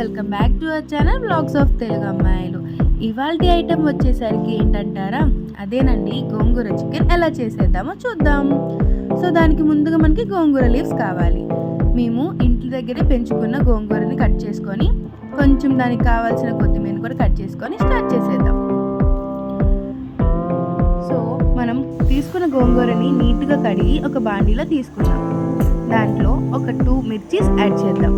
Welcome back to our channel vlogs of Telugu అమ్మాయిలు. ఇవాల్టి item వచ్చేసరికి ఏంటంటారా, అదేనండి గోంగూర చికెన్ ఎలా చేసేద్దామో చూద్దాం. సో దానికి ముందుగా మనకి గోంగూర లీవ్స్ కావాలి. మేము ఇంటి దగ్గరే పెంచుకున్న గోంగూరని కట్ చేసుకొని కొంచెం దానికి కావాల్సిన కొత్తిమీరని కూడా కట్ చేసుకొని స్టార్ట్ చేసేద్దాం. సో మనం తీసుకున్న గోంగూరని నీట్గా కడిగి ఒక బాండీలో తీసుకుందాం. దాంట్లో ఒక 2 మిర్చీస్ యాడ్ చేద్దాం.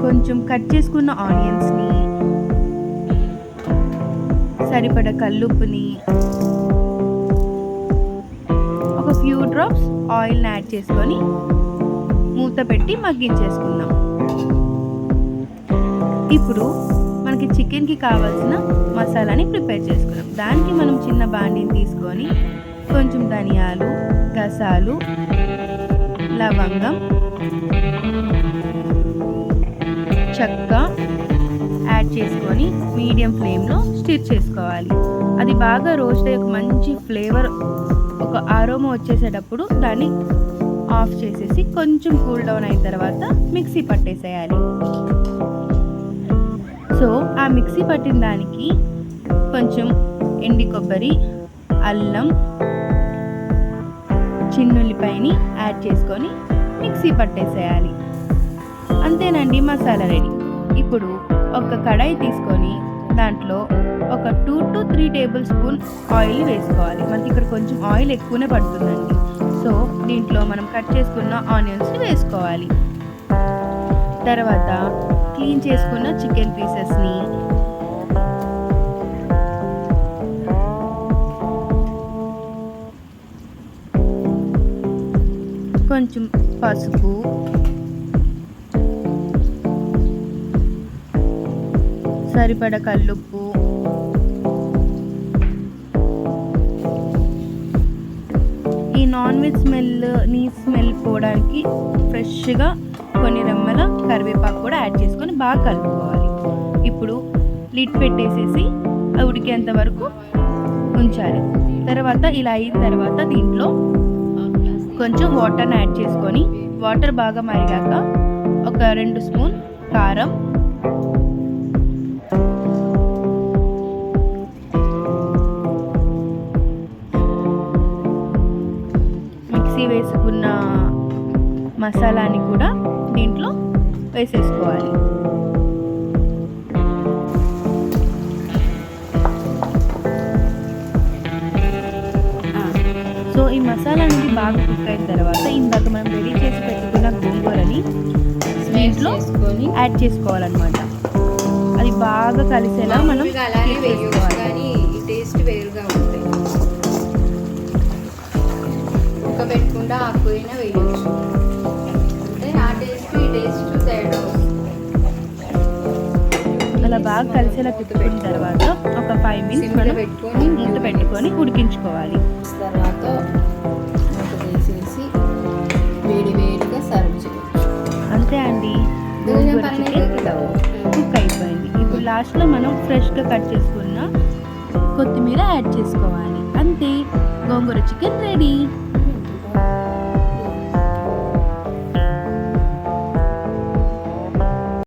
కొంచెం కట్ చేసుకున్న ఆనియన్స్ని, సరిపడ కల్లుప్పుని, ఒక ఫ్యూ డ్రాప్స్ ఆయిల్ని యాడ్ చేసుకొని మూత పెట్టి మగ్గించేసుకుందాం. ఇప్పుడు మనకి చికెన్కి కావాల్సిన మసాలాని ప్రిపేర్ చేసుకుందాం. దానికి మనం చిన్న బాండీని తీసుకొని కొంచెం ధనియాలు, గసాలు, లవంగం, చెక్క యాడ్ చేసుకొని మీడియం ఫ్లేమ్లో స్టిర్ చేసుకోవాలి. అది బాగా రోస్ట్ అయ్యి ఒక మంచి ఫ్లేవర్, ఒక అరోమా వచ్చేసేటప్పుడు దాన్ని ఆఫ్ చేసేసి కొంచెం కూల్ డౌన్ అయిన తర్వాత మిక్సీ పట్టేసేయాలి. సో ఆ మిక్సీ పట్టిన దానికి కొంచెం ఎండి కొబ్బరి, అల్లం, చిన్నుల్లిపాయని యాడ్ చేసుకొని మిక్సీ పట్టేసేయాలి. అంతేనండి, మసాలా రెడీ. ఇప్పుడు ఒక కడాయి తీసుకొని దాంట్లో ఒక 2 to 3 టేబుల్ స్పూన్ ఆయిల్ వేసుకోవాలి. మనకి ఇక్కడ కొంచెం ఆయిల్ ఎక్కువనే పడుతుందండి. సో దీంట్లో మనం కట్ చేసుకున్న ఆనియన్స్ని వేసుకోవాలి. తర్వాత క్లీన్ చేసుకున్న చికెన్ పీసెస్ని, కొంచెం పసుపు, సరిపడ కల్లుప్పు, ఈ నాన్ వెజ్ స్మెల్ పోవడానికి ఫ్రెష్గా కొన్ని రెమ్మల కరివేపాకు కూడా యాడ్ చేసుకొని బాగా కలుపుకోవాలి. ఇప్పుడు లిడ్ పెట్టేసేసి ఉడికేంత వరకు ఉంచాలి. తర్వాత ఇలా అయిన తర్వాత దీంట్లో కొంచెం వాటర్ని యాడ్ చేసుకొని వాటర్ బాగా మరిగాక ఒక 2 స్పూన్ కారం, మిక్సీ వేసుకున్న మసాలాని కూడా దీంట్లో వేసేసుకోవాలి. సో ఈ మసాలా అనేది బాగా కుక్ అయిన తర్వాత ఇందాక మనం రెడీ చేసి పెట్టుకున్న గోంగూరని దీంట్లో యాడ్ చేసుకోవాలన్నమాట. అది బాగా కలిసేలా మనం వేసుకోవాలి. టేస్ట్ వేరుగా ఉంటుంది. ఉడకబెట్టకుండా ఆకుపోయినా వేయచ్చు. అంటే ఆ టేస్ట్ ఈ టేస్ట్ తేడా. అలా బాగా కలిసేలా తిప్పుకున్న తర్వాత ఒక 5 మినిట్స్ మనం మూత పెట్టుకొని ఉడికించుకోవాలి. తర్వాత మూత తీసేసి వేడిగా సర్వ్ చేయొచ్చు. అంతే అండి, గోంగూర చికెన్ కుక్ అయిపోయింది. ఇప్పుడు లాస్ట్లో మనం ఫ్రెష్గా కట్ చేసుకున్న కొత్తిమీర యాడ్ చేసుకోవాలి. అంతే, గోంగూర చికెన్ రెడీ.